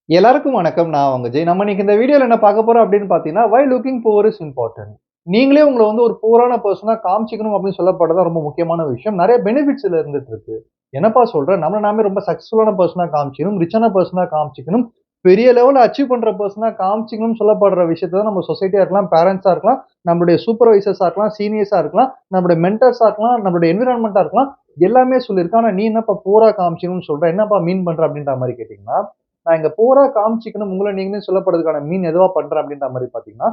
எல்லாருக்கும் வணக்கம். நான் உங்க ஜெய். நம்ம இன்னைக்கு இந்த வீடியோல என்ன பார்க்க போறோம் அப்படின்னு பார்த்தீங்கன்னா, வை லுக்கிங் புவர் இஸ் இம்பார்ட்டன்ட். நீங்களே உங்கள வந்து ஒரு புவரான பெர்சனா காமிச்சுக்கணும் அப்படின்னு சொல்லப்படுறது ரொம்ப முக்கியமான விஷயம். நெறைய பெனிஃபிட்ஸ் இதுல இருந்துட்டு இருக்கு. என்னப்பா சொல்ற? நம்மள நாமே ரொம்ப சக்சஸ்ஃபுல்லான பெர்சனா காமிச்சுக்கணும், ரிச்சான பெர்சனா காமிச்சுக்கணும், பெரிய லெவல்ல அச்சீவ் பண்ற பெர்சனா காமிச்சுக்கணும்னு சொல்லப்படுற விஷயத்த தான் நம்ம சொசைட்டியா இருக்கலாம், பேரண்ட்ஸா இருக்கலாம், நம்மளுடைய சூப்பர்வைசர்ஸா இருக்கலாம், சீனியர்ஸா இருக்கலாம், நம்மளுடைய மென்டார்ஸா இருக்கலாம், நம்மளுடைய என்விரான்மென்ட்டா இருக்கலாம். எல்லாமே சொல்லியிருக்கு. ஆனா நீ என்னப்பா புவரா காமிச்சுக்கணும்னு சொல்ற? என்னப்பா மீன் பண்ற? அப்படின்ற மாரி கேட்டீங்கன்னா, நான் இங்க புவரா காமிச்சுக்கணும், உங்கள நீங்களே சொல்லப்படுறதுக்கான மீன் எதுவா பண்றேன் அப்படின்ற மாரி பார்த்தீங்கன்னா,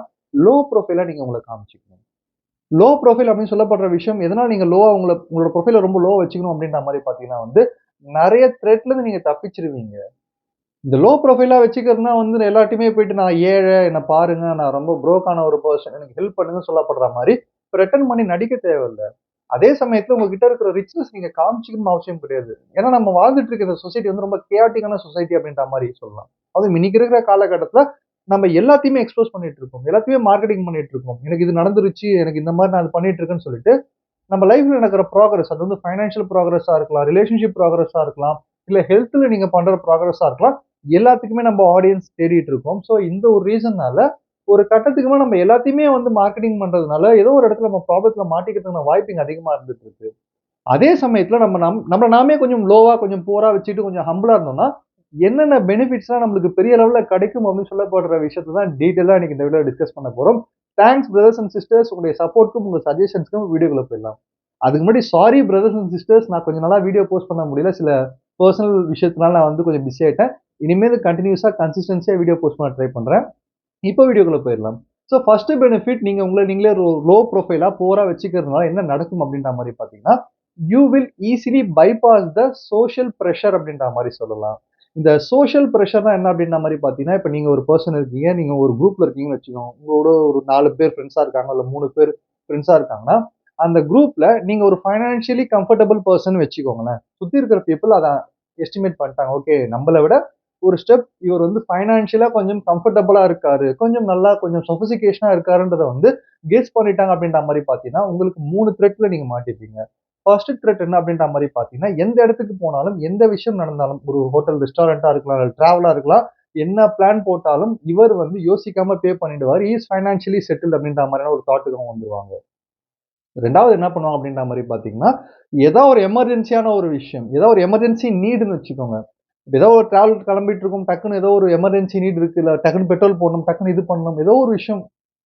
லோ ப்ரொஃபைலா நீங்க உங்கள காமிச்சுக்கணும். லோ ப்ரொஃபைல் அப்படின்னு சொல்லப்படுற விஷயம் எதனால நீங்க லோவா உங்களோட ப்ரொஃபைல ரொம்ப லோவா வச்சுக்கணும் அப்படின்ற மாரி பார்த்தீங்கன்னா வந்து, நெறைய த்ரெட்ல இருந்து நீங்க தப்பிச்சுருவீங்க. இந்த லோ ப்ரொஃபைலா வச்சுக்கிறதுனா வந்து எல்லார்ட்டயுமே போயிட்டு நான் ஏழை, என்ன பாருங்க, நான் ரொம்ப ப்ரோக்கான ஒரு பெர்சன், எனக்கு ஹெல்ப் பண்ணுங்கன்னு சொல்லப்படுற மாரி பிரெட்டண்ட் பண்ணி நடிக்க தேவையில்ல. அதே சமயத்துல உங்ககிட்ட இருக்கிற ரிச்னஸ் நீங்க காமிச்சுக்கணும்னு அவசியம் கிடையாது. ஏன்னா நம்ம வாழ்ந்துட்டு இருக்கிற இந்த சொசைட்டி வந்து ரொம்ப கேயாட்டிக்கான சொசைட்டி அப்படின்ற மாரி சொல்லலாம். அதுவும் இன்னைக்கு இருக்கிற காலகட்டத்துல நம்ம எல்லாத்தையுமே எக்ஸ்போஸ் பண்ணிட்டு இருக்கோம். எல்லாத்தையுமே மார்க்கெட்டிங் பண்ணிட்டு இருக்கோம். எனக்கு இது நடந்துருச்சு, எனக்கு இந்த மாரி நான் இது பண்ணிட்டு இருக்கேன்னு சொல்லிட்டு, நம்ம லைஃப்ல நடக்கிற ப்ராக்ரஸ் அது வந்து ஃபைனான்ஷியல் ப்ராக்ரஸா இருக்கலாம், ரிலேஷன்ஷிப் ப்ராக்ரஸா இருக்கலாம், இல்ல ஹெல்த்ல நீங்க பண்ற ப்ராக்ரஸா இருக்கலாம். எல்லாத்துக்குமே நம்ம ஆடியன்ஸ் தேடிட்டு இருக்கோம். ஸோ இந்த ஒரு ரீசன்னால ஒரு கட்டத்துக்கு மேல நம்ம எல்லாத்தையுமே வந்து மார்க்கெட்டிங் பண்றதுனால, ஏதோ ஒரு இடத்துல நம்ம ப்ராப்ளத்துல மாட்டிக்கிறதுக்கான வாய்ப்பு இங்க அதிகமா இருந்துட்டு இருக்கு. அதே சமயத்துல நம்மள நாமே கொஞ்சம் லோவா, கொஞ்சம் புவரா வச்சுட்டு கொஞ்சம் ஹம்பிளா இருந்தோம்னா, என்னென்ன பெனிஃபிட்ஸ்லாம் நம்மளுக்கு பெரிய லெவல்ல கிடைக்கும் அப்படின்னு சொல்லப்படுற விஷயத்த தான் டீட்டெயிலா இன்னைக்கு இந்த வீடியோல டிஸ்கஸ் பண்ண போறோம். தேங்க்ஸ் பிரதர்ஸ் அண்ட் சிஸ்டர்ஸ் உங்களுடைய சப்போர்ட்க்கும், உங்க சஜஷன்ஸ்க்கும் வீடியோக்குள்ள போயிடலாம். அதுக்கு முன்னாடி சாரி பிரதர்ஸ் அண்ட் சிஸ்டர்ஸ் நான் கொஞ்ச நாளா வீடியோ போஸ்ட் பண்ண முடியல. சில பெர்சனல் விஷயத்தினால நான் வந்து கொஞ்சம் பிஸி ஆயிட்டேன். இனிமேல் கன்டினியூஸா கன்சிஸ்டன்சியா வீடியோ போஸ்ட் பண்ண ட்ரை பண்றேன். இப்போ வீடியோக்குள்ள போயிரலாம். ஸோ ஃபர்ஸ்ட் பெனிஃபிட் நீங்க உங்கள நீங்களே ஒரு லோ ப்ரொஃபைலா புவரா வச்சுக்கிறதுனால என்ன நடக்கும் அப்படின்ற மாரி பார்த்தீங்கன்னா, you will easily bypass the social pressure அப்படின்ற மாரி சொல்லலாம். இந்த சோசியல் பிரஷர்னா என்ன அப்படின்ற மாரி பார்த்தீங்கன்னா, இப்ப நீங்க ஒரு பெர்சன் இருக்கீங்க. நீங்க ஒரு குரூப்ல இருக்கீங்கன்னு வச்சுக்கோங்க. உங்களோட ஒரு 4 பேர் ஃபிரெண்ட்ஸா இருக்காங்க. இல்ல 3 பேர் ஃபிரெண்ட்ஸா இருக்காங்கன்னா, அந்த குரூப்ல நீங்க ஒரு ஃபைனான்ஷியலி கம்ஃபர்டபிள் பெர்சன் வச்சுக்கோங்களேன். சுத்தி இருக்கிற பீப்பிள் அத எஸ்டிமேட் பண்ணிட்டாங்க. ஓகே நம்மள விட ஒரு ஸ்டெப் இவர் வந்து ஃபைனான்ஷியலா கொஞ்சம் கம்ஃபர்டபுளா இருக்காரு. கொஞ்சம் நல்லா கொஞ்சம் சொஃபிஸ்டிகேஷனா இருக்காருன்றத வந்து கெஸ் பண்ணிட்டாங்க அப்படின்ற மாரி பார்த்தீங்கன்னா, உங்களுக்கு 3 த்ரெட்ல நீங்க மாட்டிப்பீங்க. ஃபர்ஸ்ட் த்ரெட் என்ன அப்படின்ற மாரி பார்த்தீங்கன்னா, எந்த இடத்துக்கு போனாலும், எந்த விஷயம் நடந்தாலும், ஒரு ஹோட்டல், ரெஸ்டாரண்ட்டா இருக்கலாம், இல்ல டிராவலா இருக்கலாம். என்ன பிளான் போட்டாலும் இவர் வந்து யோசிக்காம பே பண்ணிடுவாரு. ஹி இஸ் ஃபைனான்ஷியலி செட்டில்ட் அப்படின்ற மாரியான ஒரு தாட்டுக்கு அவங்க வந்துருவாங்க. 2வது என்ன பண்ணுவாங்க அப்படின்ற மாரி பார்த்தீங்கன்னா, ஏதா ஒரு எமர்ஜென்சியான ஒரு விஷயம், ஏதோ ஒரு எமர்ஜென்சி நீடுன்னு வச்சுக்கோங்க. ஏதோ ஒரு டிராவல் கிளம்பிட்டு இருக்கோம். டக்குனு ஏதோ ஒரு எமர்ஜென்சி நீட் இருக்கு. இல்ல டக்குனு பெட்ரோல் போடணும். டக்குனு இது பண்ணணும். ஏதோ ஒரு விஷயம்.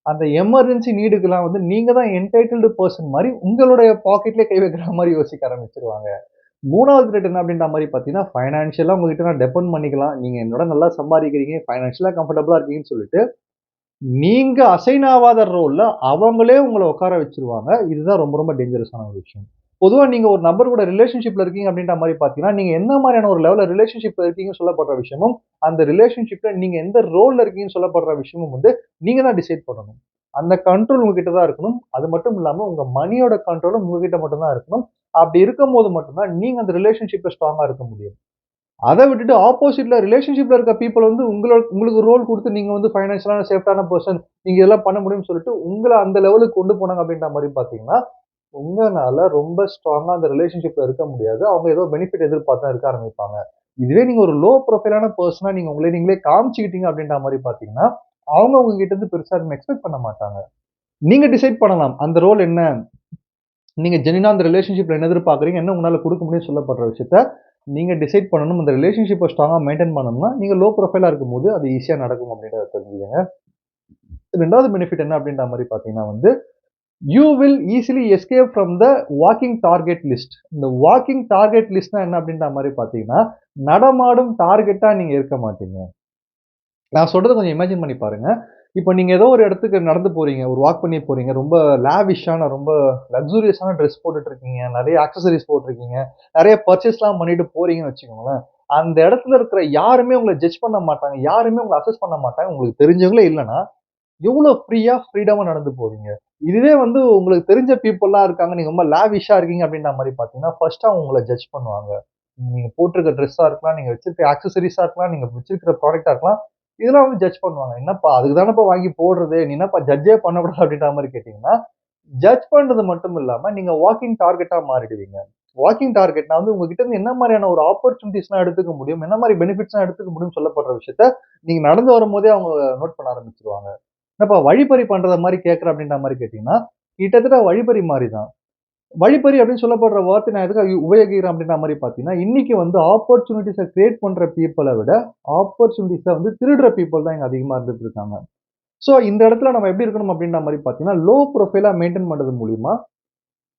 அந்த எமர்ஜென்சி நீடுக்கெல்லாம் வந்து நீங்க தான் என்டைட்டில்டு பெர்சன் மாரி உங்களுடைய பாக்கெட்லயே கை வைக்கிற மாரி யோசிக்க ஆரம்பிச்சுருவாங்க. 3வது த்ரெட் என்ன அப்படின்ற மாரி பார்த்தீங்கன்னா, ஃபைனான்ஷியலா உங்ககிட்ட நான் டிபெண்ட் பண்ணிக்கலாம். நீங்க என்னோட நல்லா சம்பாதிக்கிறீங்க. ஃபைனான்ஷியலா கம்ஃபர்டபுளா இருக்கீங்கன்னு சொல்லிட்டு, நீங்க அசைன் ஆவாத ரோல்ல அவங்களே உங்கள உட்கார வச்சுருவாங்க. இதுதான் ரொம்ப ரொம்ப டேஞ்சரஸான ஒரு விஷயம். பொதுவா நீங்க ஒரு நபர் கூட ரிலேஷன்ஷிப்ல இருக்கீங்க அப்படின்ற மாரி பார்த்தீங்கன்னா, நீங்க என்ன மாரியான ஒரு லெவல்ல ரிலேஷன்ஷிப்ல இருக்கீங்கன்னு சொல்லப்படுற விஷயமும், அந்த ரிலேஷன்ஷிப்ல நீங்க எந்த ரோல்ல இருக்கீங்கன்னு சொல்லப்படுற விஷயமும் வந்து நீங்க தான் டிசைட் பண்ணணும். அந்த கண்ட்ரோல் உங்ககிட்ட தான் இருக்கணும். அது மட்டும் இல்லாம உங்க மனியோட கண்ட்ரோலும் உங்ககிட்ட மட்டும் தான் இருக்கணும். அப்படி இருக்கும்போது மட்டும் தான் நீங்க அந்த ரிலேஷன்ஷிப்ல ஸ்ட்ராங்கா இருக்க முடியும். அத விட்டுட்டு ஆப்போசிட்ல ரிலேஷன்ஷிப்ல இருக்க பீப்பிள் வந்து உங்களுக்கு ரோல் குடுத்து நீங்க வந்து ஃபைனான்ஷியலா சேஃப்டான பெர்சன். நீங்க இதெல்லாம் பண்ண முடியும்னு சொல்லிட்டு உங்கள அந்த லெவலுக்கு கொண்டு போனாங்க அப்படின்ற மாரி பார்த்தீங்கன்னா, உங்கனால ரொம்ப ஸ்ட்ராங்கா அந்த ரிலேஷன்ஷிப்ல இருக்க முடியாது. அவங்க ஏதோ பெனிஃபிட் எதிர்பார்த்து தான் இருக்க ஆரம்பிப்பாங்க. இதுவே நீங்க ஒரு லோ ப்ரொஃபைலான பெர்சனா நீங்க உங்கள நீங்களே காமிச்சுக்கிட்டீங்க அப்படின்ற மாரி பார்த்தீங்கன்னா, அவங்க உங்ககிட்ட இருந்து பெருசா எதுவும் எக்ஸ்பெக்ட் பண்ண மாட்டாங்க. நீங்க டிசைட் பண்ணலாம். அந்த ரோல் என்ன? நீங்க ஜென்யூனா அந்த ரிலேஷன்ஷிப்ல என்ன எதிர்பார்க்குறீங்க? என்ன உங்களால குடுக்க முடியும்னு சொல்லப்படுற விஷயத்த, நீங்க டிசைட் பண்ணணும். அந்த ரிலேஷன்ஷிப்ப ஸ்ட்ராங்கா மெயின்டெயின் பண்ணணும்னா, நீங்க லோ ப்ரொஃபைலா இருக்கும்போது அது ஈஸியா நடக்கும் அப்படின்றத தெரிஞ்சுக்கங்க. 2வது பெனிஃபிட் என்ன அப்படின்ற மாரி பார்த்தீங்கன்னா வந்து, you will easily escape from the walking target list. இந்த வாக்கிங் டார்கெட் லிஸ்ட்னா என்ன அப்படின்ற மாரி பார்த்தீங்கன்னா, நடமாடும் டார்கெட்டா நீங்க இருக்க மாட்டீங்க. நான் சொல்றத கொஞ்சம் இமேஜின் பண்ணி பாருங்க. இப்ப நீங்க ஏதோ ஒரு இடத்துக்கு நடந்து போறீங்க. ஒரு வாக் பண்ணி போறீங்க. ரொம்ப லாவிஷான, ரொம்ப லக்ஸூரியஸான ட்ரெஸ் போட்டுட்டு இருக்கீங்க. நெறைய ஆக்சஸரீஸ் போட்டிருக்கீங்க. நெறைய பர்ச்சேஸ்லாம் பண்ணிட்டு போறீங்கன்னு வச்சுக்கோங்களேன். அந்த இடத்துல இருக்கிற யாருமே உங்கள ஜட்ஜ் பண்ண மாட்டாங்க. யாருமே உங்கள அசஸ் பண்ண மாட்டாங்க. உங்களுக்கு தெரிஞ்சவங்களே இல்லன்னா, எவ்வளோ ஃப்ரீடமா நடந்து போவீங்க. இதுவே வந்து உங்களுக்கு தெரிஞ்ச பீப்பிள்லாம் இருக்காங்க. நீங்க ரொம்ப லாவிஷா இருக்கீங்க அப்டின்ற மாரி பார்த்தீங்கன்னா, ஃபர்ஸ்ட் அவங்க உங்கள ஜட்ஜ் பண்ணுவாங்க. நீங்க போட்டிருக்க ட்ரெஸ்ஸா இருக்கலாம், நீங்க வச்சிருக்க ஆக்சஸரீஸா இருக்கலாம், நீங்க வச்சிருக்கிற ப்ராடக்ட்டா இருக்கலாம். இதெல்லாம் வந்து ஜட்ஜ் பண்ணுவாங்க. "என்னப்பா அதுக்கு தானப்பா வாங்கி போடுறது. நீ என்னப்பா ஜட்ஜே பண்ணக்கூடாது" அப்படின்ற மாரி கேட்டீங்கன்னா, ஜட்ஜ் பண்றது மட்டும் இல்லாம, நீங்க வாக்கிங் டார்கெட்டா மாறிடுவீங்க. Walking target. நான் வந்து உங்ககிட்ட இருந்து என்ன மாதிரியான ஒரு ஆப்பர்ச்சுனிட்டீஸ்லாம் எடுத்துக்க முடியும், என்ன மாரி பெனிஃபிட்ஸ்லாம் எடுத்துக்க முடியும்னு சொல்லப்படுற விஷயத்த, நீங்க நடந்து வரும்போதே அவங்க நோட் பண்ண ஆரம்பிச்சுருவாங்க. என்னப்பா வழிப்பறி பண்றத மாரி கேட்குற அப்படின்ற மாரி கேட்டீங்கன்னா, கிட்டத்தட்ட வழிப்பறி மாரி தான். வழிப்பறி அப்படின்னு சொல்லப்படுற வார்த்தை நான் எதுக்காக உபயோகிக்கிறேன் அப்படின்ற மாரி பார்த்தீங்கன்னா, இன்னைக்கு வந்து ஆப்பர்ச்சுனிட்டீஸ கிரியேட் பண்ற பீப்பிள விட, ஆப்பர்ச்சுனிட்டீஸ வந்து திருடுற பீப்பிள் தான் இங்க அதிகமா இருந்துட்டு இருக்காங்க. சோ இந்த இடத்துல நம்ம எப்படி இருக்கணும் அப்படின்ற மாரி பார்த்தீங்கன்னா, லோ ப்ரொஃபைலா மெயின்டெயின் பண்றது மூலியமா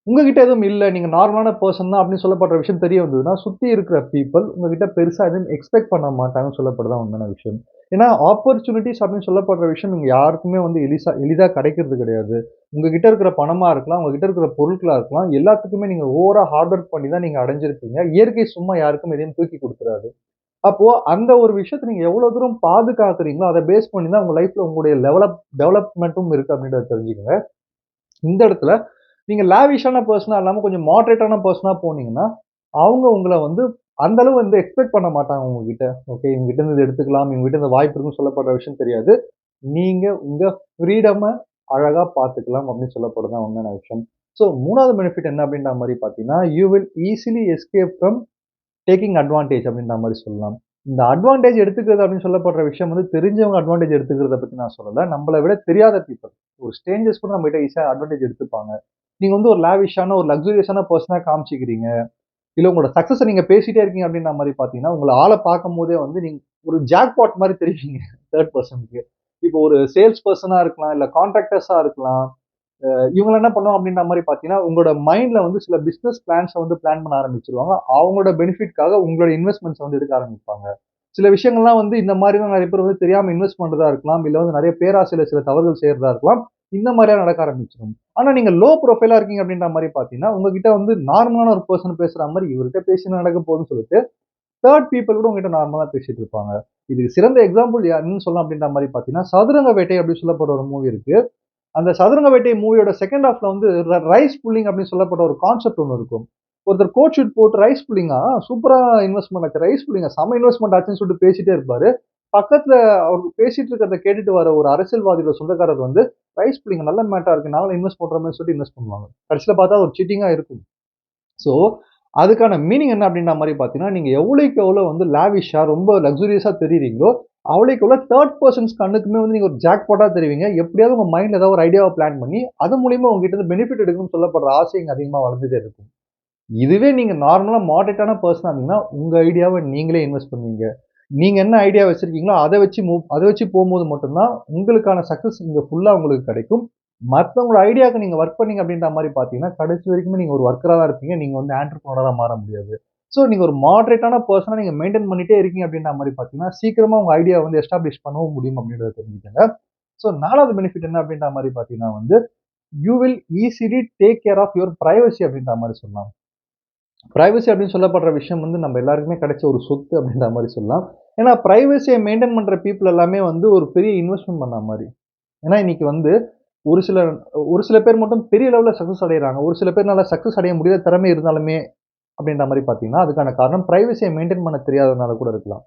உங்ககிட்ட எதுவும் இல்ல. நீங்க நார்மலான பெர்சன் தான் அப்படின்னு சொல்லப்படுற விஷயம் தெரிய வந்ததுன்னா, சுத்தி இருக்கிற பீப்பிள் உங்ககிட்ட பெருசா எதுவும் எக்ஸ்பெக்ட் பண்ண மாட்டாங்கன்னு சொல்லப்படுறது உண்மையான விஷயம். ஏன்னா, ஆப்பர்ச்சுனிட்டீஸ் அப்படின்னு சொல்லப்படுற விஷயம் இங்க யாருக்குமே வந்து எளிதா கிடைக்கிறது கிடையாது. உங்ககிட்ட இருக்கிற பணமா இருக்கலாம், உங்ககிட்ட இருக்கிற பொருட்களா இருக்கலாம். எல்லாத்துக்குமே நீங்க ஓவரா ஹார்ட் ஒர்க் பண்ணி தான் நீங்க அடைஞ்சிருப்பீங்க. இயற்கை சும்மா யாருக்கும் எதையும் தூக்கி குடுத்துறாது. அப்போ அந்த ஒரு விஷயத்த நீங்க எவ்வளவு தூரம் பாதுகாக்கிறீங்களோ, அத பேஸ் பண்ணி தான் உங்க லைஃப்ல உங்களுடைய டெவலப்மென்ட்டும் இருக்கு அப்படின்றத தெரிஞ்சுக்கங்க. இந்த இடத்துல நீங்க லாவிஷான பெர்சனா இல்லாம கொஞ்சம் மாடரேட்டான பெர்சனா போனீங்கன்னா, அவங்க உங்கள வந்து அந்த அளவு வந்து எக்ஸ்பெக்ட் பண்ண மாட்டாங்க உங்ககிட்ட. ஓகே இவங்ககிட்ட இருந்து இத எடுத்துக்கலாம், இவங்ககிட்ட இந்த வாய்ப்பு இருக்குன்னு சொல்லப்படுற விஷயம் தெரியாது. நீங்க உங்க ஃப்ரீடம அழகா பார்த்துக்கலாம் அப்படின்னு சொல்லப்படுறது தான் உண்மையான விஷயம். ஸோ 3வது பெனிஃபிட் என்ன அப்படின்ற மாரி பார்த்தீங்கன்னா, you will easily escape from taking advantage அப்படின்ற மாரி சொல்லலாம். இந்த அட்வான்டேஜ் எடுத்துக்கிறது அப்படின்னு சொல்லப்படுற விஷயம் வந்து தெரிஞ்சவங்க அட்வான்டேஜ் எடுத்துக்கிறத பத்தி நான் சொல்லல. நம்மள விட தெரியாத பீப்பிள். ஒரு ஸ்ட்ரேஞ்சர்ஸ் கூட நம்மகிட்ட ஈஸியா அட்வான்டேஜ் எடுத்துப்பாங்க. நீங்க வந்து ஒரு லாவிஷான, ஒரு லக்ஸூரியஸான பெர்சனா காமிச்சுக்கிறீங்க. இல்ல உங்களோட சக்சஸ நீங்க பேசிட்டே இருக்கீங்க அப்படின்ற மாரி பார்த்தீங்கன்னா, உங்கள ஆள பார்க்கும்போதே வந்து நீங்க ஒரு ஜாக்பாட் மாரி தெரிவீங்க 3 பெர்சனுக்கு. இப்போ ஒரு சேல்ஸ் பெர்சனா இருக்கலாம், இல்ல கான்ட்ராக்டர்ஸா இருக்கலாம். இவங்க என்ன பண்ணுவாங்க அப்படின்ற மாரி பார்த்தீங்கன்னா, உங்களோட மைண்ட்ல வந்து சில பிசினஸ் பிளான்ஸ வந்து பிளான் பண்ண ஆரம்பிச்சுருவாங்க. அவங்களோட பெனிஃபிட்காக உங்களோட இன்வெஸ்ட்மென்ட்ஸ வந்து எடுக்க ஆரம்பிப்பாங்க. சில விஷயங்கள்லாம் வந்து இந்த மாரி தான் நெறைய பேர் வந்து தெரியாம இன்வெஸ்ட் பண்றதா இருக்கலாம். இல்ல வந்து நெறைய பேராசையில சில தவறுகள் செய்றதா இருக்கலாம். இந்த மாரியா நடக்க ஆரம்பிச்சுரும். ஆனா நீங்க லோ ப்ரொஃபைலா இருக்கீங்க அப்படின்ற மாரி பார்த்தீங்கன்னா, உங்ககிட்ட வந்து நார்மலான ஒரு பெர்சன் பேசுற மாரி இவர்ட்ட பேசி என்ன நடக்க போகுதுன்னு சொல்லிட்டு, 3 பீப்பிள் கூட உங்ககிட்ட நார்மலா பேசிட்டு இருப்பாங்க. இதுக்கு சிறந்த எக்ஸாம்பிள் யாருன்னு சொல்லலாம் அப்படின்ற மாரி பார்த்தீங்கன்னா, சதுரங்க வேட்டை அப்படின்னு சொல்லப்படுற ஒரு மூவி இருக்கு. அந்த சதுரங்க வேட்டை மூவியோட செகண்ட் ஹாஃப்ல வந்து ரைஸ் புல்லிங் அப்படின்னு சொல்லப்பட்ட ஒரு கான்செப்ட் ஒண்ணு இருக்கும். ஒருத்தர் கோட் ஷூட் போட்டு ரைஸ் புல்லிங்கா சூப்பரா இன்வெஸ்ட்மென்ட் ஆச்சு. ரைஸ் புல்லிங்கா செம்ம இன்வெஸ்ட்மென்ட் ஆச்சுன்னு சொல்லிட்டு பேசிட்டே இருப்பாரு. பக்கத்துல அவரு பேசிட்டு இருக்கிறத கேட்டுட்டு வர ஒரு அரசியல்வாதியோட சொந்தக்காரர் வந்து, ரைஸ் புல்லிங் நல்ல மேட்டரா இருக்கு. நாங்களும் இன்வெஸ்ட் பண்றோம்னு சொல்லிட்டு இன்வெஸ்ட் பண்ணுவாங்க. கடைசில பார்த்தா ஒரு சீட்டிங்கா இருக்கும். ஸோ, அதுக்கான மீனிங் என்ன அப்படின்ற மாரி பார்த்தீங்கன்னா, நீங்க எவ்வளவுக்கு எவ்வளோ வந்து லாவிஷா ரொம்ப லக்ஸூரியஸா தெரியிறீங்களோ, அவ்வளவுக்கு எவ்வளோ 3 பெர்சன்ஸ் கண்ணுக்குமே வந்து நீங்க ஒரு ஜாக்பாட்டா தெரிவீங்க. எப்படியாவது உங்க மைண்ட்ல ஏதாவது ஒரு ஐடியாவ பிளான் பண்ணி, அது மூலியமா உங்ககிட்ட இருந்து பெனிஃபிட் எடுக்கணும்னு சொல்லப்படுற ஆசை இங்க அதிகமா வளர்ந்துட்டே இருக்கும். இதுவே நீங்க நார்மலா மாடரேட்டான பெர்சனா இருந்தீங்கன்னா, உங்க ஐடியாவ நீங்களே இன்வெஸ்ட் பண்ணுவீங்க. நீங்க என்ன ஐடியா வச்சிருக்கீங்களோ, அத வச்சு போம்போது மட்டும் தான் உங்களுக்கான சக்சஸ் இங்க ஃபுல்லா உங்களுக்கு கிடைக்கும். மத்தவங்களோட ஐடியாக்கு நீங்க ஒர்க் பண்ணீங்க அப்படின்ற மாரி பார்த்தீங்கன்னா, கடைசி வரைக்குமே நீங்க ஒரு வொர்க்கரா தான் இருப்பீங்க. நீங்க வந்து ஆன்டர்பிரினியூரா மாற முடியாது. ஸோ நீங்க ஒரு மாடரேட்டான பெர்சனா நீங்க மெயின்டெயின் பண்ணிட்டே இருக்கீங்க அப்படின்ற மாரி பார்த்தீங்கன்னா, சீக்கிரமா உங்க ஐடியா வந்து எஸ்டாப்ளிஷ் பண்ணவும் முடியும் அப்படின்றத தெரிஞ்சுக்கங்க. ஸோ 4வது பெனிஃபிட் என்ன அப்படின்ற மாரி பார்த்தீங்கன்னா வந்து, you will easily take care of your privacy அப்படின்ற மாரி சொல்லலாம். பிரைவசி அப்படின்னு சொல்லப்படுற விஷயம் வந்து நம்ம எல்லாருக்குமே கிடைச்ச ஒரு சொத்து அப்படின்ற மாரி சொல்லலாம். ஏன்னா பிரைவசிய மெயின்டெயின் பண்ற பீப்பிள் எல்லாமே வந்து ஒரு பெரிய இன்வெஸ்ட்மென்ட் பண்ண மாரி. ஏன்னா இன்னைக்கு வந்து ஒரு சில ஒரு சில பேர் மட்டும் பெரிய லெவல்ல சக்சஸ் அடையறாங்க. ஒரு சில பேர்னால சக்சஸ் அடைய முடியாத திறமை இருந்தாலுமே அப்படின்ற மாரி பார்த்தீங்கன்னா, அதுக்கான காரணம் பிரைவசிய மெயின்டெயின் பண்ண தெரியாததுனால கூட இருக்கலாம்.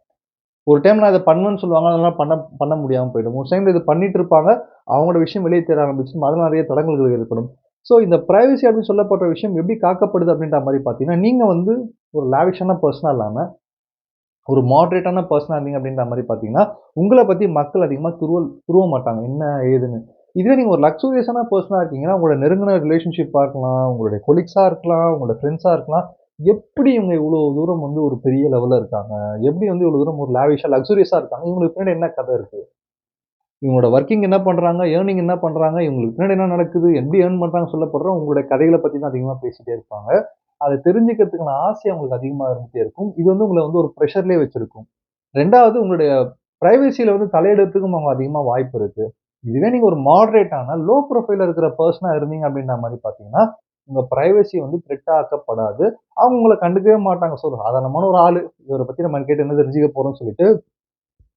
ஒரு டைம் நான் இத பண்ணுவேன்னு சொல்லுவாங்க. அதனால பண்ண பண்ண முடியாம போயிடும். ஒரு டைம்ல இது பண்ணிட்டு இருப்பாங்க. அவங்களோட விஷயம் வெளிய தெரிய ஆரம்பிச்சுரும். அதுல நெறைய தடங்கல்கள் ஏற்படும். ஸோ இந்த பிரைவசி அப்படின்னு சொல்லப்பட்ட விஷயம் எப்படி காக்கப்படுது அப்படின்ற மாரி பார்த்தீங்கன்னா, நீங்க வந்து ஒரு லாவிஷான பெர்சனா இல்லாம, ஒரு மாடரேட்டான பெர்சனா இருந்தீங்க அப்படின்ற மாரி பார்த்தீங்கன்னா, உங்கள பத்தி மக்கள் அதிகமா துருவ மாட்டாங்க. என்ன ஏதுன்னு. இதுவே நீங்க ஒரு லக்ஸூரியஸான பெர்சனா இருக்கீங்கன்னா, உங்களோட நெருங்குன ரிலேஷன்ஷிப்பா இருக்கலாம், உங்களுடைய கொலீக்ஸா இருக்கலாம், உங்களோட ஃபிரெண்ட்ஸா இருக்கலாம். எப்படி இவங்க இவ்வளோ தூரம் வந்து ஒரு பெரிய லெவல்ல இருக்காங்க? எப்படி வந்து இவ்வளோ தூரம் ஒரு லாவிஷா, லக்ஸூரியஸா இருக்காங்க? இவங்களுக்கு பின்னாடி என்ன கதை இருக்கு? இவங்களோட வொர்க்கிங் என்ன பண்றாங்க? ஏர்னிங் என்ன பண்றாங்க? இவங்களுக்கு பின்னாடி என்ன நடக்குது? எப்படி ஏர்ன் பண்றாங்கன்னு சொல்லப்படுற உங்களுடைய கதைகள பத்தி தான் அதிகமா பேசிட்டே இருப்பாங்க. அத தெரிஞ்சுக்கிறதுக்கான ஆசை அவங்களுக்கு அதிகமா இருந்துட்டே இருக்கும். இது வந்து உங்கள வந்து ஒரு பிரஷர்லயே வச்சிருக்கும். 2வது உங்களுடைய பிரைவசில வந்து தலையிடறதுக்கும் அவங்க அதிகமா வாய்ப்பு இருக்கு. இதுவே நீங்க ஒரு மாடரேட்டான லோ ப்ரொஃபைல்ல இருக்கிற பெர்சனா இருந்தீங்க அப்படின்ற மாரி பார்த்தீங்கன்னா, உங்க பிரைவசி வந்து த்ரெட் ஆக்கப்படாது. அவங்க உங்கள கண்டுக்கவே மாட்டாங்க. ஸோ சாதாரணமான ஒரு ஆளு. இவர பத்தி நம்ம கேட்டு என்ன தெரிஞ்சுக்க போறோம்னு சொல்லிட்டு,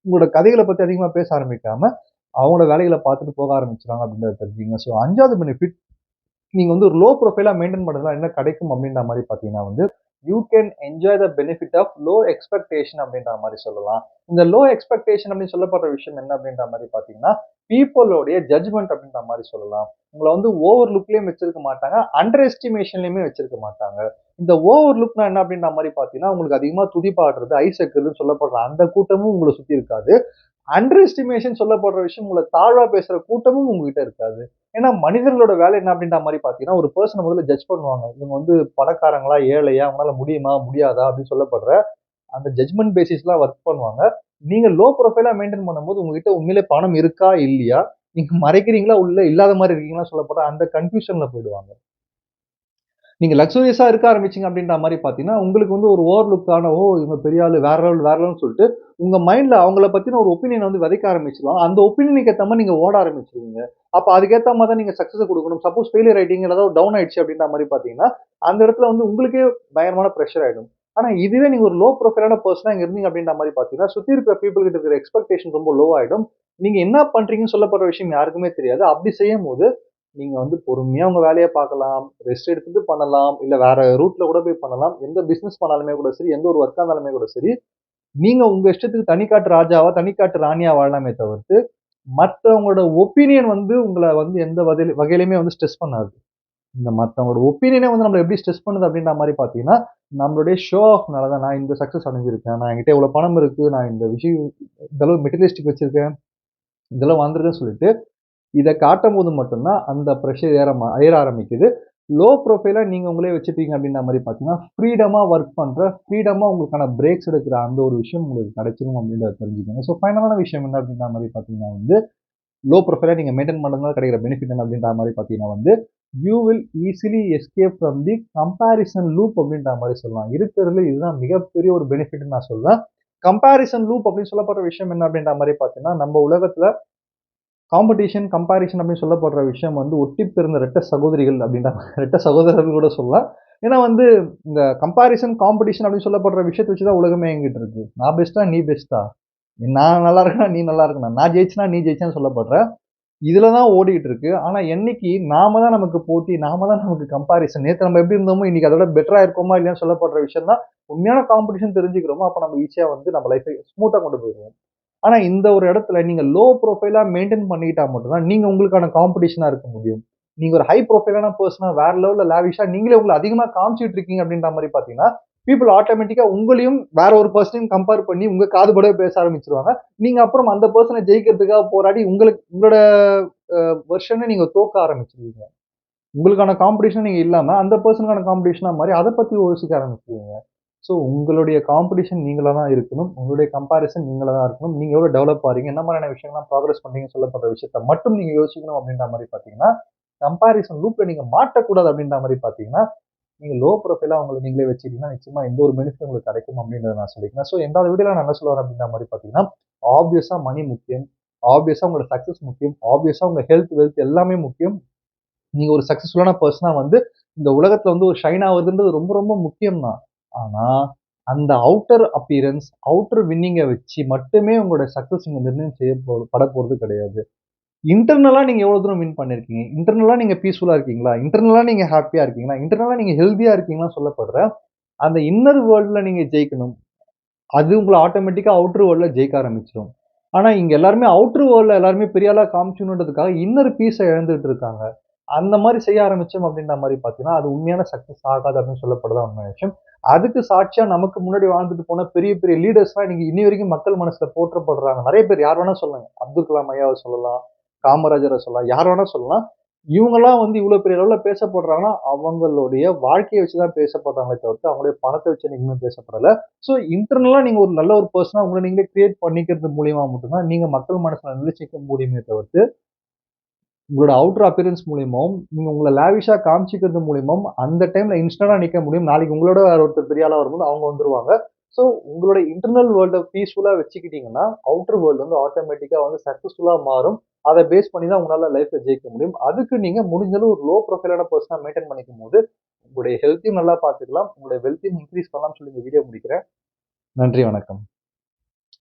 உங்களோட கதைகள பத்தி அதிகமா பேச ஆரம்பிக்காம, அவங்களோட வேலைகள பார்த்துட்டு போக ஆரம்பிச்சுருவாங்க அப்படின்றத தெரிஞ்சுக்கங்க. ஸோ 5வது பெனிஃபிட் நீங்க வந்து ஒரு லோ ப்ரொஃபைலா மெயின்டெயின் பண்றதுனால என்ன கிடைக்கும் அப்படின்ற மாரி பார்த்தீங்கன்னா வந்து, you can enjoy the benefit of low expectation அப்படின்ற மாதிரி சொல்லலாம். இந்த லோ எக்ஸ்பெக்டேஷன் அப்படின்னு சொல்லப்படுற விஷயம் என்ன அப்படின்ற மாதிரி பார்த்தீங்கன்னா, பீப்புளோடைய ஜட்ஜ்மெண்ட் அப்படின்ற மாதிரி சொல்லலாம். உங்கள வந்து ஓவர் லுக்லயும் வச்சிருக்க மாட்டாங்க. அண்டர் எஸ்டிமேஷன்லயுமே வச்சிருக்க மாட்டாங்க. இந்த ஓவர் லுக்னா என்ன அப்படின்ற மாதிரி பார்த்தீங்கன்னா, உங்களுக்கு அதிகமா துதிப்பாடுறது, ஐஸ் வைக்கிறதுன்னு சொல்லப்படுற அந்த கூட்டமும் உங்கள சுத்தி இருக்காது. அண்டர் எஸ்டிமேஷன் சொல்லப்படுற விஷயம் உங்கள தாழ்வா பேசுற கூட்டமும் உங்ககிட்ட இருக்காது. ஏன்னா மனிதர்களோட வேலை என்ன அப்படின்ற மாரி பார்த்தீங்கன்னா, ஒரு பெர்சன முதல்ல ஜட்ஜ் பண்ணுவாங்க. இவங்க வந்து பணக்காரங்களா, ஏழையா, அவங்களால முடியுமா, முடியாதா அப்படின்னு சொல்லப்படுற அந்த ஜட்ஜ்மென்ட் பேசிஸ்ல ஒர்க் பண்ணுவாங்க. நீங்க லோ ப்ரொஃபைலா மெயின்டெயின் பண்ணும்போது உங்ககிட்ட உண்மையிலே பணம் இருக்கா, இல்லையா? நீங்க மறைக்கிறீங்களா, உள்ள இல்லாத மாரி இருக்கீங்களா சொல்லப்படுற அந்த கன்ஃப்யூஷன்ல போயிடுவாங்க. நீங்க லக்ஸூரியஸா இருக்க ஆரம்பிச்சீங்க அப்படின்ற மாரி பார்த்தீங்கன்னா, உங்களுக்கு வந்து ஒரு ஓவர் லுக்கான, ஓ! இவங்க பெரிய ஆளு, வேற லெவல், வேற லெவல்ன்னு சொல்லிட்டு, உங்க மைண்ட்ல அவங்கள பத்தின ஒரு ஒப்பீனியன் வந்து விதைக்க ஆரம்பிச்சுருவாங்க. அந்த ஒப்பீனியனுக்கு ஏத்த மாரி நீங்க ஓட ஆரம்பிச்சுருவீங்க. அப்ப அதுக்கேத்த மாரி தான் நீங்க சக்ஸஸ குடுக்கணும். சப்போஸ் ஃபெயிலியர் ஆயிட்டீங்க, இல்ல ஏதாவது டவுன் ஆயிடுச்சு அப்படின்ற மாரி பார்த்தீங்கன்னா, அந்த இடத்துல வந்து உங்களுக்கே பயங்கரமான பிரஷர் ஆயிடும். ஆனா இதுவே நீங்க ஒரு லோ ப்ரொஃபைலான பெர்சனா இங்க இருந்தீங்க அப்படின்ற மாரி பார்த்தீங்கன்னா, சுத்தி இருக்கிற பீப்பிள் கிட்ட இருக்கிற எக்ஸ்பெக்டேஷன் ரொம்ப லோ ஆயிடும். நீங்க என்ன பண்றீங்கன்னு சொல்லப்படுற விஷயம் யாருக்குமே தெரியாது. அப்படி செய்யும்போது நீங்க வந்து பொறுமையா உங்க வேலைய பார்க்கலாம். ரெஸ்ட் எடுத்துட்டு பண்ணலாம். இல்ல வேற ரூட்ல கூட போய் பண்ணலாம். எந்த பிசினஸ் பண்ணாலுமே கூட சரி, எந்த ஒரு ஒர்க்கா இருந்தாலுமே கூட சரி, நீங்க உங்க இஷ்டத்துக்கு தனிக்காட்டு ராஜாவா, தனிக்காட்டு ராணியா வாழலாமே தவிர்த்து, மத்தவங்களோட ஒப்பீனியன் வந்து உங்கள வந்து எந்த வகையிலுமே வந்து ஸ்ட்ரெஸ் பண்ணாது. இந்த மத்தவங்களோட ஒப்பீனியனே வந்து நம்மள எப்படி ஸ்ட்ரெஸ் பண்ணுது அப்படின்ற மாரி பார்த்தீங்கன்னா, நம்மளுடைய ஷோ ஆஃப்னால தான் நான் இந்த சக்சஸ் அடைஞ்சிருக்கேன். நான் என்கிட்ட இவ்வளோ பணம் இருக்கு. நான் இந்த விஷயம் இந்த அளவு மெட்டீரியலிஸ்டிக் வச்சிருக்கேன். இதெல்லாம் வந்திருக்குன்னு சொல்லிட்டு இத காட்டும்போது மட்டும் தான் அந்த பிரஷர் ஏற ஆரம்பிக்குது. லோ ப்ரொஃபைலா நீங்க உங்களே வச்சுட்டீங்க அப்டின்ற மாரி பார்த்தீங்கன்னா, ஃப்ரீடமா வொர்க் பண்ற, ஃப்ரீடமா உங்களுக்கான பிரேக்ஸ் எடுக்கிற அந்த ஒரு விஷயம் உங்களுக்கு கிடைச்சிரும் அப்டின்றத தெரிஞ்சுக்கங்க. ஸோ ஃபைனலான விஷயம் என்ன அப்டின்ற மாரி பார்த்தீங்கன்னா வந்து, லோ ப்ரொஃபைலா நீங்க மெயின்டெயின் பண்றதுனால கிடைக்கிற பெனிஃபிட் என்ன அப்டின்ற மாரி பார்த்தீங்கன்னா வந்து, you will easily escape from the comparison loop அப்டின்ற மாரி சொல்லலாம். இருக்கிறதுல இதுதான் மிகப்பெரிய ஒரு பெனிஃபிட்ன்னு நான் சொல்வேன். கம்பேரிசன் லூப் அப்டின்னு சொல்லப்படுற விஷயம் என்ன அப்டின்ற மாரி பார்த்தீங்கன்னா, நம்ம உலகத்துல காம்படிஷன், கம்பேரிசன் அப்படின்னு சொல்லப்படுற விஷயம் வந்து ஒட்டி பிறந்த இரட்டை சகோதரிகள் அப்படின்ற இரட்டை சகோதரர்கள் கூட சொல்லலாம். ஏன்னா வந்து இந்த கம்பேரிசன், காம்படிஷன் அப்படின்னு சொல்லப்படுற விஷயத்த வச்சு தான் உலகமே இயங்கிட்டு இருக்கு. நான் பெஸ்ட்டா? நீ பெஸ்ட்டா? நான் நல்லா இருக்கேனா? நீ நல்லா இருக்கணும். நான் ஜெயிச்சேனா? நீ ஜெயிச்சேன்னு சொல்லப்படுற இதுல தான் ஓடிட்டு இருக்கு. ஆனா என்னைக்கு நாம தான் நமக்கு போட்டி, நாம தான் நமக்கு கம்பேரிசன். நேத்து நம்ம எப்படி இருந்தோமோ, இன்னைக்கு அதோட பெட்டரா இருக்கோமா இல்லையான்னு சொல்லப்படுற விஷயம் தான் உண்மையான காம்படிஷன் தெரிஞ்சுக்கிறோமோ, அப்ப நம்ம ஈஸியா வந்து நம்ம லைஃபை ஸ்மூத்தா கொண்டு போயிருவோம். ஆனா இந்த ஒரு இடத்துல நீங்க லோ ப்ரொஃபைலா மெயின்டெயின் பண்ணிக்கிட்டா மட்டும் தான் நீங்க உங்களுக்கான காம்படிஷனா இருக்க முடியும். நீங்க ஒரு ஹை ப்ரொஃபைலான பெர்சனா வேற லெவல்ல லாவிஷா நீங்களே உங்கள அதிகமா காமிச்சிட்டு இருக்கீங்க அப்படின்ற மாரி பார்த்தீங்கன்னா, பீப்பிள் ஆட்டோமேட்டிக்கா உங்களையும் வேற ஒரு பெர்சனையும் கம்பேர் பண்ணி உங்க காது படவே பேச ஆரம்பிச்சுருவாங்க. நீங்க அப்புறம் அந்த பெர்சன ஜெயிக்கிறதுக்காக போராடி உங்களுக்கு உங்களோட வெர்ஷன நீங்க தோக்க ஆரம்பிச்சுருவீங்க. உங்களுக்கான காம்படிஷன் நீங்க இல்லாம அந்த பெர்சனுக்கான காம்படிஷனா மாறி அத பத்தி யோசிக்க ஆரம்பிச்சுருவீங்க. ஸோ உங்களுடைய காம்படிஷன் நீங்களா தான் இருக்கணும். உங்களுடைய கம்பேரிசன் நீங்களா தான் இருக்கணும். நீங்க எவ்வளோ டெவலப் ஆறீங்க, என்ன மாதிரியான விஷயங்கள்லாம் ப்ராக்ரஸ் பண்றீங்கன்னு சொல்லப்படுற விஷயத்த மட்டும் நீங்க யோசிக்கணும் அப்படின்ற மாரி பார்த்தீங்கன்னா, கம்பேரிசன் லூப்ல நீங்க மாட்டக்கூடாது அப்படின்ற மாரி பார்த்தீங்கன்னா, நீங்க லோ ப்ரொஃபைலா உங்கள நீங்களே வச்சுக்கிட்டீங்கன்னா, நிச்சயமா எந்த ஒரு பெனிஃபிட் உங்களுக்கு கிடைக்கும் அப்படின்றத நான் சொல்லிக்கிறேன். ஸோ 2வது வீடியோல நான் என்ன சொல்ல வரேன் அப்படின்ற மாரி பார்த்தீங்கன்னா, ஆப்வியஸா மனி முக்கியம். ஆப்வியஸா உங்களோட சக்சஸ் முக்கியம். ஆப்வியஸா உங்க ஹெல்த், வெல்த் எல்லாமே முக்கியம். நீங்க ஒரு சக்சஸ்ஃபுல்லான பெர்சனா வந்து இந்த உலகத்துல வந்து ஒரு ஷைன் ஆவுறதுன்றது ரொம்ப ரொம்ப முக்கியம் தான். ஆனா, அந்த அவுட்டர் அப்பியரன்ஸ், அவுட்டர் வின்னிங்க வச்சு மட்டுமே உங்களோட சக்சஸ் நீங்க நிர்ணயம் பட போறது கிடையாது. இன்டர்னலா நீங்க எவ்வளவு தூரம் வின் பண்ணியிருக்கீங்க? இன்டர்னலா நீங்க பீஸ்ஃபுல்லா இருக்கீங்களா? இன்டர்னலா நீங்க ஹேப்பியா இருக்கீங்களா? இன்டர்னலா நீங்க ஹெல்த்தியா இருக்கீங்களான்னு சொல்லப்படுற அந்த இன்னர் வேர்ல்ட்ல நீங்க ஜெயிக்கணும். அது உங்கள ஆட்டோமேட்டிக்கா அவுட்டர் வேர்ல்ட்ல ஜெயிக்க ஆரம்பிச்சுரும். ஆனா, இங்க எல்லாருமே அவுட்டர் வேர்ல்ட்ல எல்லாருமே பெரிய ஆளா காமிக்கணுன்றதுக்காக இன்னர் பீஸ இழந்துட்டு இருக்காங்க. அந்த மாரி செய்ய ஆரம்பிச்சோம் அப்படின்ற மாரி பார்த்தீங்கன்னா, அது உண்மையான சக்சஸ் ஆகாது அப்படின்னு சொல்லப்படுறது உண்மையான விஷயம். அதுக்கு சாட்சியா நமக்கு முன்னாடி வாழ்ந்துட்டு போன பெரிய பெரிய லீடர்ஸ்லாம் இன்னைக்கு இன்னி வரைக்கும் மக்கள் மனசுல போற்றப்படுறாங்க. நெறைய பேர் யார் வேணா சொல்லலாங்க. அப்துல் கலாம் ஐயாவ சொல்லலாம், காமராஜர சொல்லலாம், யார வேணா சொல்லலாம். இவங்கலாம் வந்து இவ்ளோ பெரிய லெவல்ல பேசப்படுறாங்கன்னா, அவங்களுடைய வாழ்க்கைய வச்சு தான் பேசப்படுறாங்களே தவிர்த்து, அவங்களுடைய பணத்த வச்சு என்னைக்குமே பேசப்படல. ஸோ இன்டர்னலா நீங்க ஒரு நல்ல ஒரு பெர்சனா உங்கள நீங்களே கிரியேட் பண்ணிக்கிறது மூலியமா மட்டும் தான் நீங்க மக்கள் மனசுல நிலைச்சுக்க முடியுமே தவிர்த்து, உங்களோட அவுட்டர் அப்பியரன்ஸ் மூலியமாவும், நீங்க உங்கள லாவிஷா காமிச்சுக்கிறது மூலியமாவும், அந்த டைம்ல இன்ஸ்டன்டா நிக்க முடியும். நாளைக்கு உங்களோட வேற ஒருத்தர் பெரிய ஆளா வரும்போது அவங்க வந்துருவாங்க. ஸோ உங்களோட இன்டர்னல் வேர்ல்ட பீஸ்ஃபுல்லா வச்சுக்கிட்டீங்கன்னா, அவுட்டர் வேர்ல்டு வந்து ஆட்டோமேட்டிக்கா வந்து சக்சஸ்ஃபுல்லா மாறும். அத பேஸ் பண்ணி தான் உங்களால லைஃப்ல ஜெயிக்க முடியும். அதுக்கு நீங்க முடிஞ்ச அளவு ஒரு லோ ப்ரொஃபைலான பெர்சனா மெயின்டெயின் பண்ணிக்கும்போது, உங்களுடைய ஹெல்த்தையும் நல்லா பார்த்துக்கலாம். உங்களுடைய வெல்த்தையும் இன்கிரீஸ் பண்ணலாம்னு சொல்லி இந்த வீடியோ முடிக்கிறேன். நன்றி, வணக்கம்.